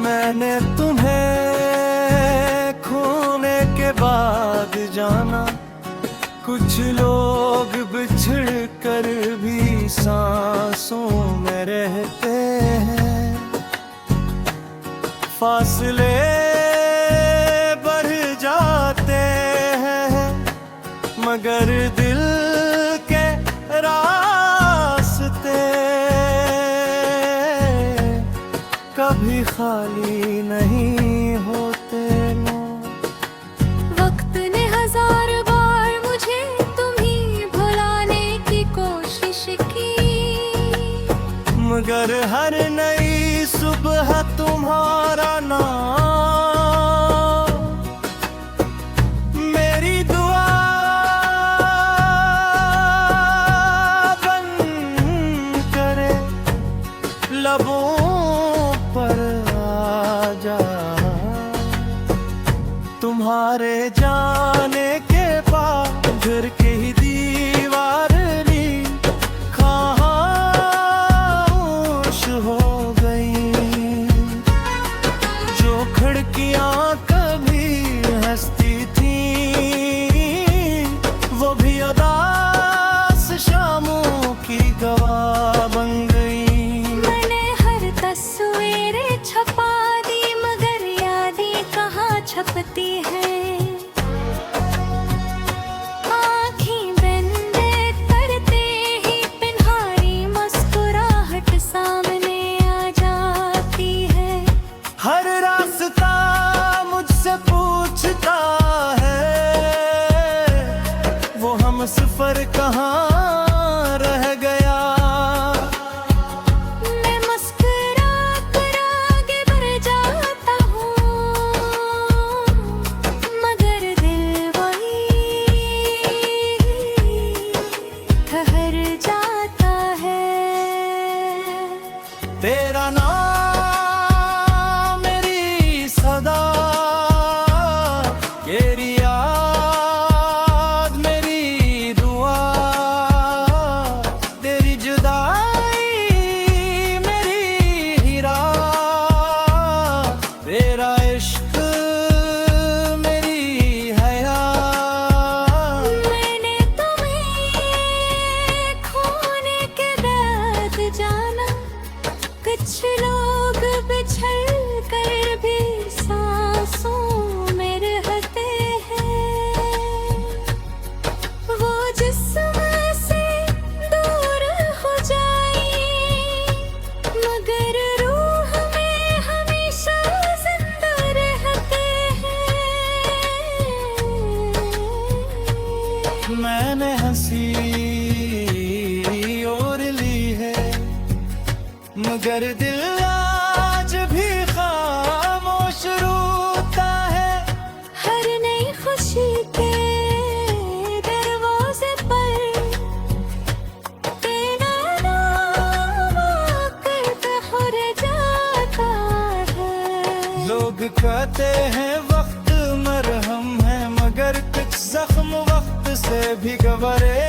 मैंने तुम्हें खोने के बाद जाना, कुछ लोग बिछड़ कर भी सांसों में रहते हैं। फासले बढ़ जाते हैं मगर दिल के रास्ते कभी खाली नहीं होते। वक्त ने 1000 बार मुझे तुम्हीं भुलाने की कोशिश की, मगर हर नई सुबह तुम्हारा नाम मेरी दुआ बन करे लबों पर आ जा। तुम्हारे जाने के बाद घर के ही दीवार ली खामोश हो गई। जो खिड़कियां कभी हंसती थी वो भी उदास शामों की गवाह बन गई। मैंने हर तस्वीरें छपा दी मगर यादें कहाँ छपती है। आँखें बंद करते ही पिन्हारी मुस्कुराहट सामने आ जाती है। हर रास्ता मुझसे पूछता है वो हम सफर कहाँ रह गया। मैं मुस्कुरा कर आगे बढ़ जाता हूँ मगर दिल वही ठहर जाता है। तेरा नाम मेरी सदा, तेरी याद मेरी दुआ, तेरी जुदाई मेरी हीरा, तेरा इश्क मेरी हया। मैंने तुम्हें खोने के बाद जाना, कुछ लोग बिछड़ कर भी सांसों में रहते हैं। वो जिस्म से दूर हो जाए मगर रूह में हमेशा जिंदा रहते हैं। मैंने हंसी और ली है मगर दिल आज भी खामोश रोता है। हर नई खुशी के दरवाजे पर तेरा नाम आकर ठहर जाता है। लोग कहते हैं वक्त मरहम है मगर कुछ जख्म वक्त से भी गहरे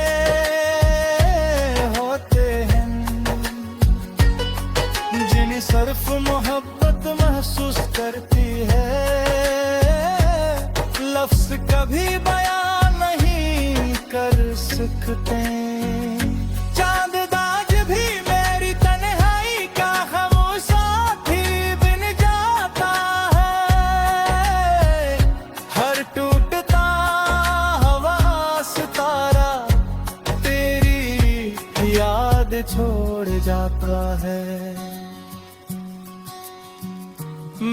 होते हैं। जिन्हें सिर्फ मोहब्बत महसूस करती है लफ्ज कभी बयान नहीं कर सकते। चांद दाज भी मेरी तन्हाई का खामोश साथी बन जाता है। हर टूटता हवा सितारा तेरी याद छोड़ जाता है।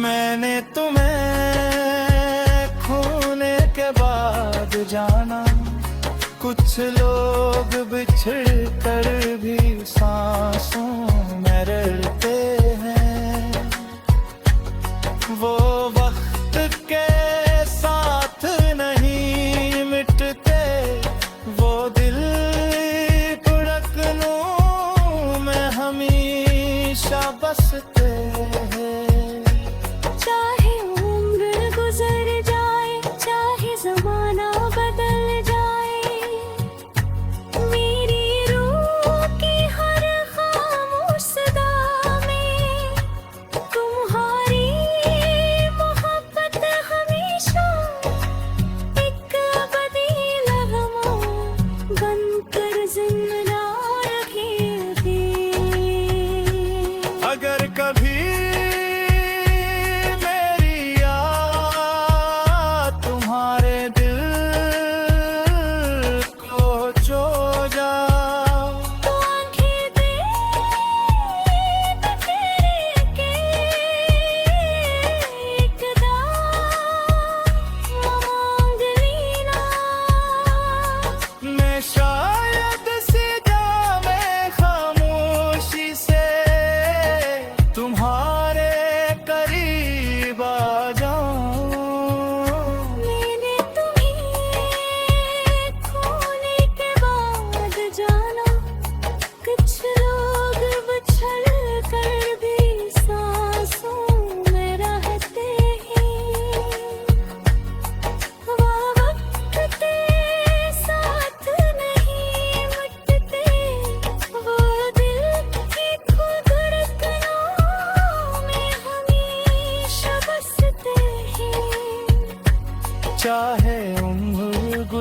मैंने तुम्हें खोने के बाद जाना, कुछ लोग बिछड़ कर भी सांसों में रड़ते हैं। वो वक्त के साथ नहीं मिटते, वो दिल धड़कनों में हमेशा बसते हैं। चाहे उम्र गुजर जाए, चाहे जमाना बदल जाए, मेरी रूह की हर खामोश सदा में तुम्हारी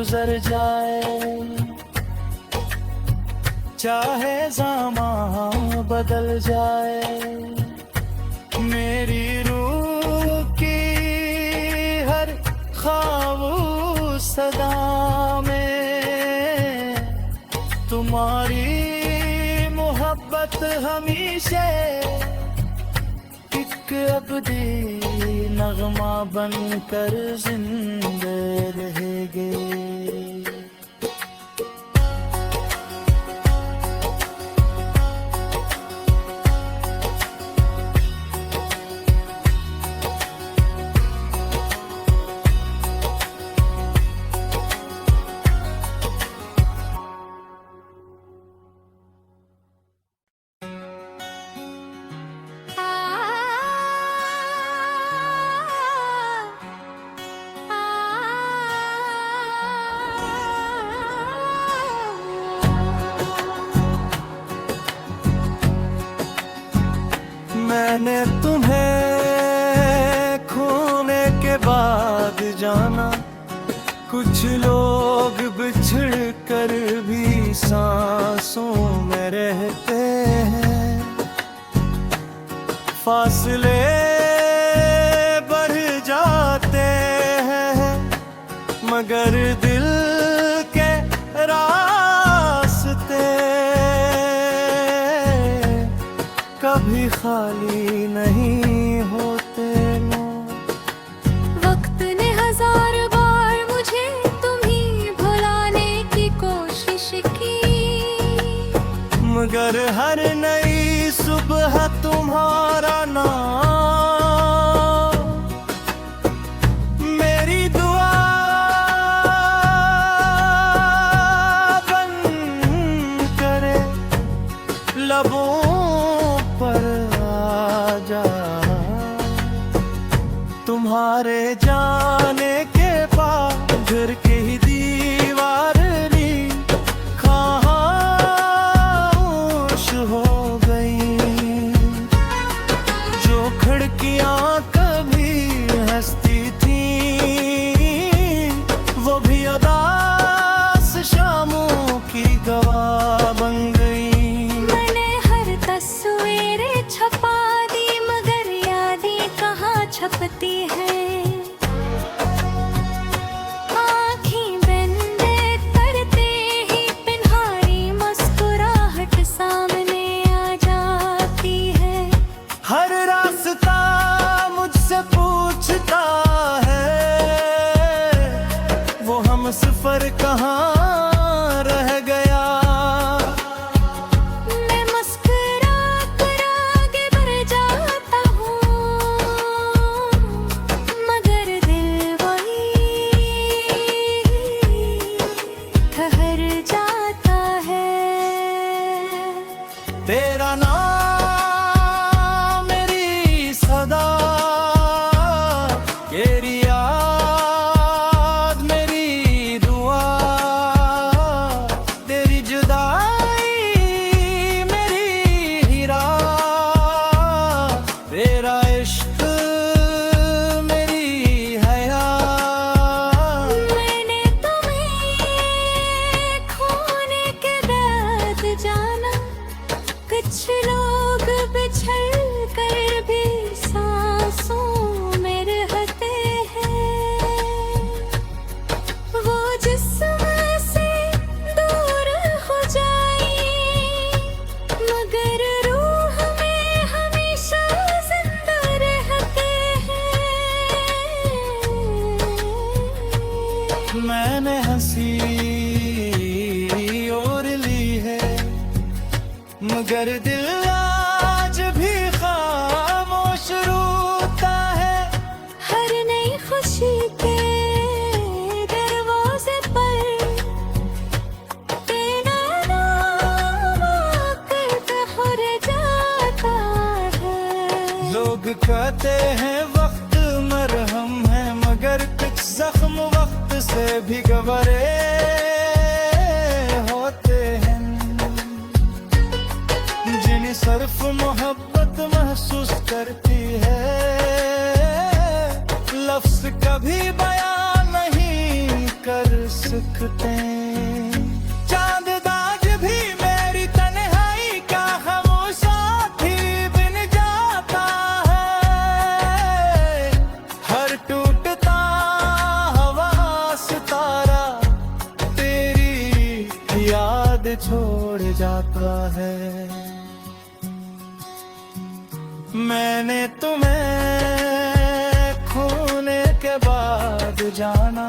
गुजर जाए, चाहे ज़माना बदल जाए। मेरी रूह की हर ख्वाब सदा में तुम्हारी मोहब्बत हमेशा एक अबदी नगमा बनकर जिंदा रहेगी। मैंने तुम्हें खोने के बाद जाना, कुछ लोग बिछड़ कर भी सांसों में रहते हैं। फासले बढ़ जाते हैं मगर दिल के रास्ते कभी खाली नहीं होते। वक्त ने 1000 बार मुझे तुम्हीं भुलाने की कोशिश की, मगर हर नई सुबह तुम्हारा नाम मेरी दुआ बन करे लबों पर आ जा। तुम्हारे जाने के बाद घर की ही दीवार ली खामोश हो गई। जो खिड़कियां कभी हंसती थी वो भी उदास शामों की गवाह बन गई। मैंने हर तस्वीरें छपा दी मगर यादें कहाँ छपती है। आँखें बंद करते ही पिन्हारी मुस्कुराहट सामने आ जाती है। हर रास्ता मुझसे पूछता है वो हम सफर कहाँ रह गया। मैं मुस्कुरा कर आगे बढ़ जाता हूँ मगर दिल वही ठहर जाता है। तेरा नाम मेरी सदा, तेरी याद मेरी दुआ, तेरी जुदाई मेरी हीरा, तेरा इश्क मेरी हया। मैंने तुम्हें खोने के बाद जाना, कुछ लोग बिछड़ कर भी सांसों में रहते हैं। वो जिस्म से दूर हो जाए मगर रूह में हमेशा जिंदा रहते हैं। मैंने हंसी और ली है मगर दिल आज भी खामोश रोता है। हर नई खुशी के दरवाजे पर तेरा नाम आकर ठहर जाता है। लोग कहते हैं वक्त मरहम है मगर कुछ जख्म वक्त से भी गहरे होते हैं। जिन्हें सिर्फ मोहब्बत महसूस करती है लफ्ज कभी बयां नहीं कर सकते। लिखते। चांद दाज भी मेरी तन्हाई का खामोश साथी बिन जाता है। हर टूटता हवा सितारा तेरी याद छोड़ जाता है। मैंने तुम्हें खोने के बाद जाना,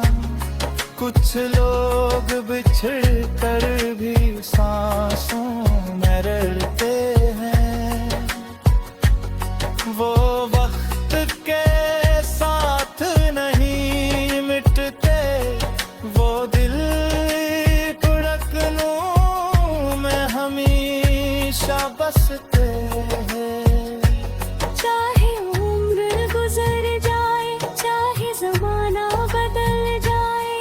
कुछ लोग बिछड़ कर भी सांसों में रड़ते हैं। वो वक्त के साथ नहीं मिटते, वो दिल धड़कनों में हमेशा बसते हैं। चाहे उम्र गुजर जाए, चाहे जमाना बदल जाए,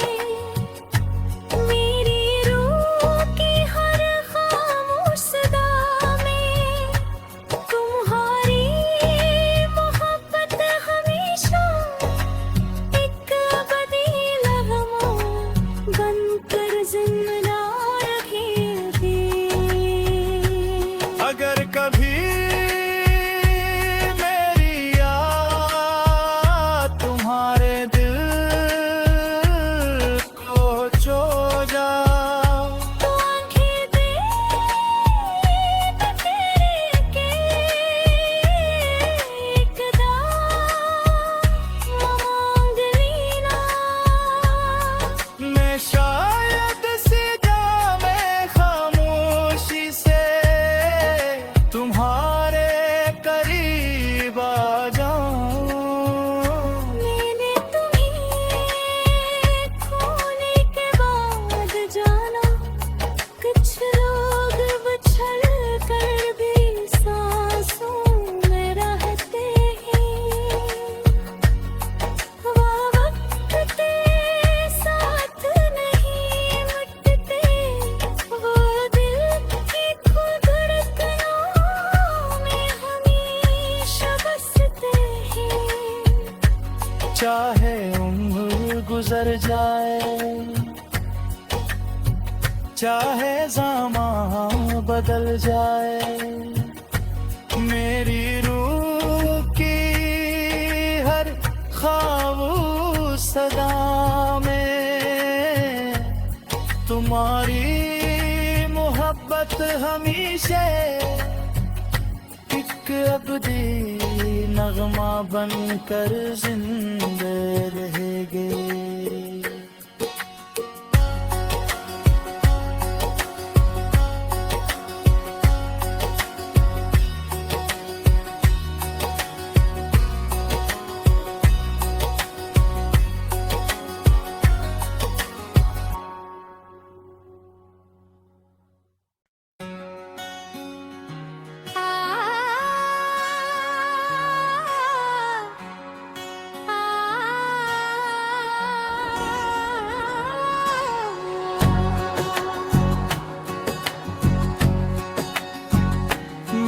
मेरी रूह की हर खामोश सदा में तुम्हारी मोहब्बत हमेशा एक अबदी लम्हा बनकर जिंदा रहेगी। अगर कभी मेरी याद तुम्हारे दिल को छो जाओ, तो आंखें देख तेरे के एकदा मांग लेना। मैं शायद सी जामे खामोशी से तुम्हारे करीब आ जाऊं। मैंने तुम्हें खोने के बाद जाना, कुछ लोग बिछड़ कर भी सांसों में रहते हैं। वो वक्त के साथ नहीं मिटते, वो दिल की खुद धड़कनों में हमेशा बसते हैं। चाहे उम्र गुजर जाए, चाहे ज़माना बदल जाए, मेरी रूह की हर ख्वाब सदा में तुम्हारी मोहब्बत हमेशा एक अबदी नगमा बनकर जिंदे रहेगी।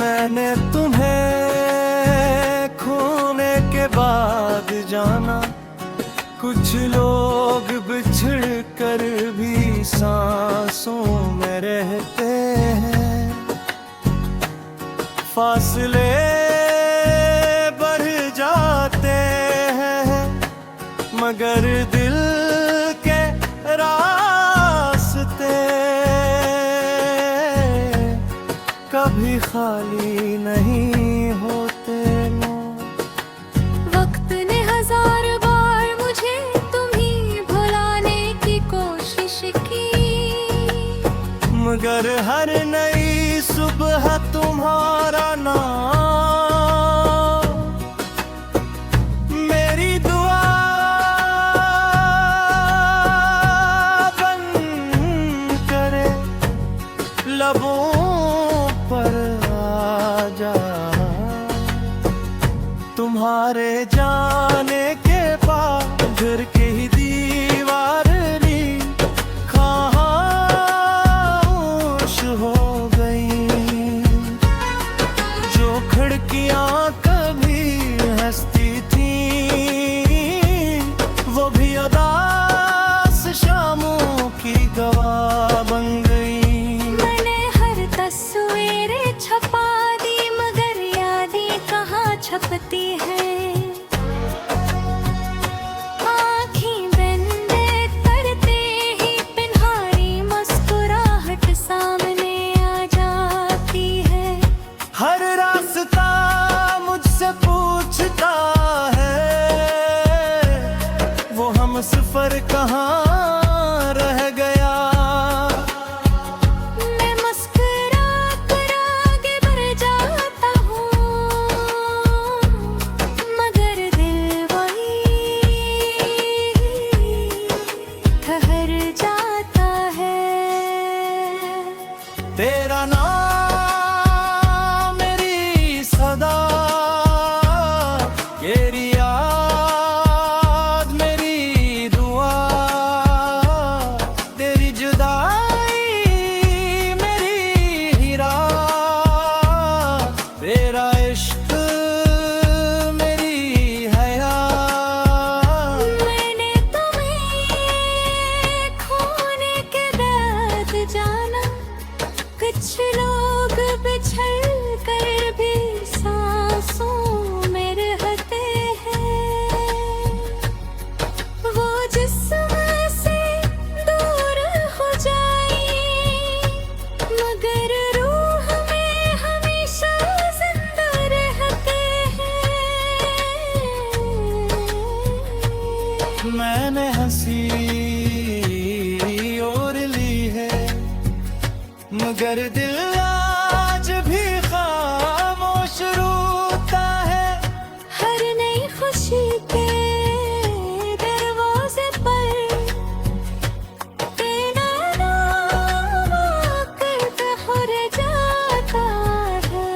मैंने तुम्हें खोने के बाद जाना, कुछ लोग बिछड़ कर भी सांसों में रहते हैं। फासले बढ़ जाते हैं, मगर दिल के रास्ते कभी खाली नहीं होते। वक्त ने हजार बार मुझे तुम्ही भुलाने की कोशिश की, मगर हर नई सुबह तुम्हारा नाम मेरी दुआ बन करे लबों पर आ जा। तुम्हारे जाने के बाद घर की दीवार ली खामोश हो गई। जो खिड़कियां कभी हंसती थी, वो भी उदास शामों छपती है। आँखें बंद करते ही पिन्हारी मुस्कुराहट सामने आ जाती है। हर रास्ता मुझसे पूछता है, वो हम सफर कहाँ रह गया। मैं मुस्कुरा कर आगे बढ़ जाता हूँ, मगर दिल वही ठहर जाता है। तेरा नाम मेरी सदा, तेरी याद मेरी दुआ, तेरी जुदाई मेरी हीरा, तेरा इश्क मेरी हया। मैंने तुम्हें खोने के बाद जाना, कुछ लोग बिछड़ कर भी सांसों में रहते हैं। वो जिस्म से दूर हो जाए, मगर रूह में हमेशा जिंदा रहते हैं। मैंने हंसी और ली है, मगर दिल आज भी खामोश रोता है। हर नई खुशी के दरवाजे पर तेरा नाम आकर ठहर जाता है।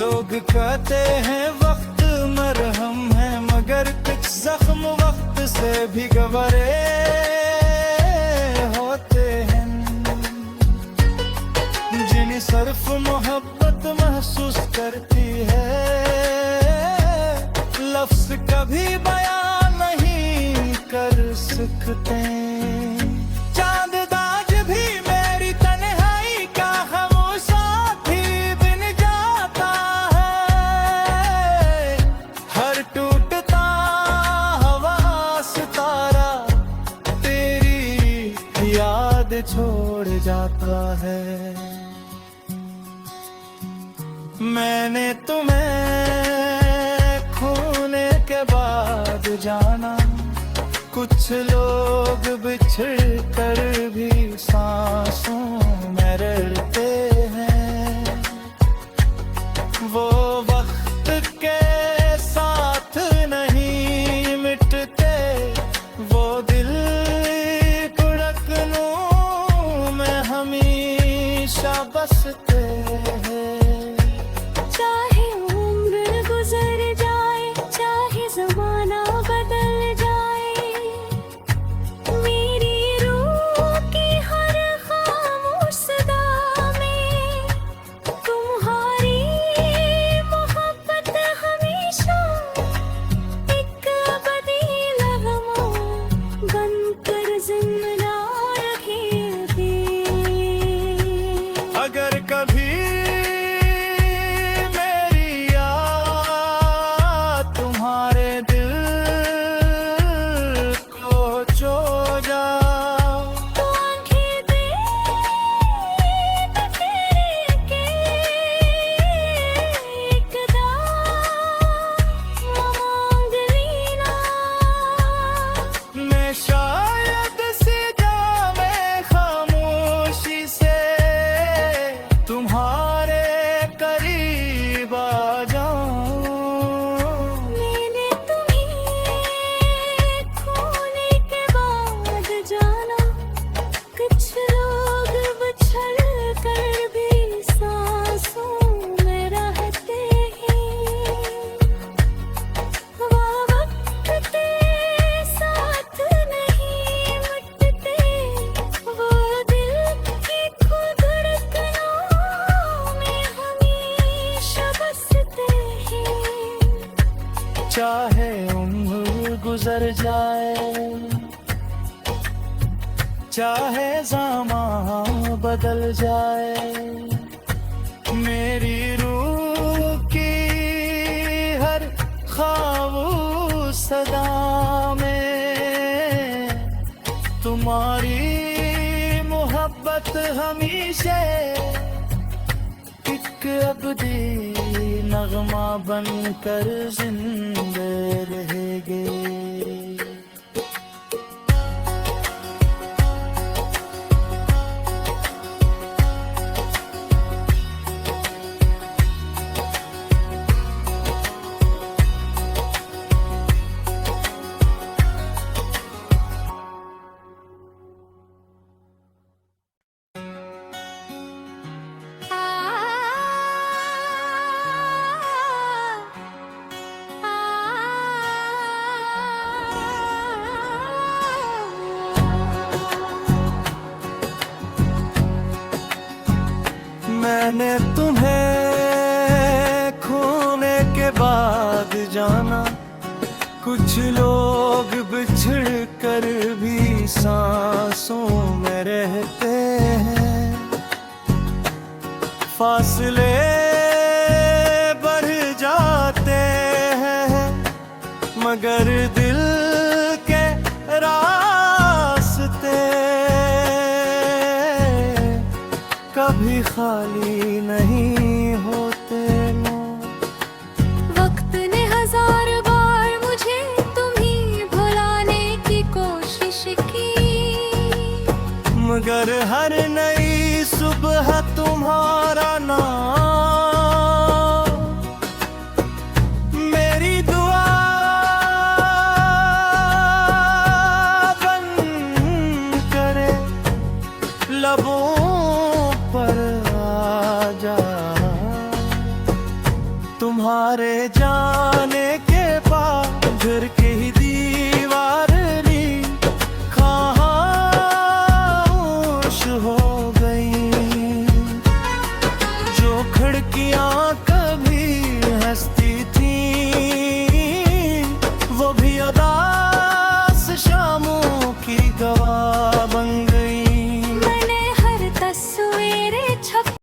लोग कहते हैं वक्त मरहम है, मगर कुछ जख्म वक्त से भी गहरे होते हैं। जिन्हें सिर्फ मोहब्बत महसूस करती है, लफ्ज कभी बयान नहीं कर सकते। चांद दाज भी मेरी तन्हाई का खामोश साथी बन जाता है। हर टूटता हवा सितारा तेरी याद छोड़ जाता है। मैंने तुम्हें खोने के बाद जाना, कुछ लोग बिछड़ कर भी सांसों में रड़ते हैं। वो वक्त के साथ नहीं मिटते, वो दिल धड़कनों में हमेशा बसते हैं। चाहे उम्र गुजर जाए, चाहे जमाना बदल जाए, मेरी रूह की हर खामोश सदा में तुम्हारी मोहब्बत हमेशा एक अबदी लम्हा बनकर जिंदा रहेगी। अगर कभी शायद से जावे खामोशी से तुम्हारे करीब आ जाऊं। मैंने तुम्हें खोने के बाद जाना, कुछ लोग बिछड़ कर भी सांसों में रहते हैं। वो वक्त के साथ नहीं मिटते, वो दिल की खुद धड़कनों में हमेशा बसते हैं। चाहे उम्र गुजर जाए, चाहे ज़माना बदल जाए, मेरी रूह की हर हर खामोश सदा में तुम्हारी मोहब्बत हमेशा एक अबदी नगमा बनकर जिंदे रहेगी। मैंने तुम्हें खोने के बाद जाना, कुछ लोग बिछड़ कर भी सांसों में रहते हैं। फासले बढ़ जाते हैं मगर दिल के रास्ते कभी खाली नहीं होते। वक्त ने 1000 बार मुझे तुम्हीं भुलाने की कोशिश की, मगर हर नई सुबह तुम्हारा नाम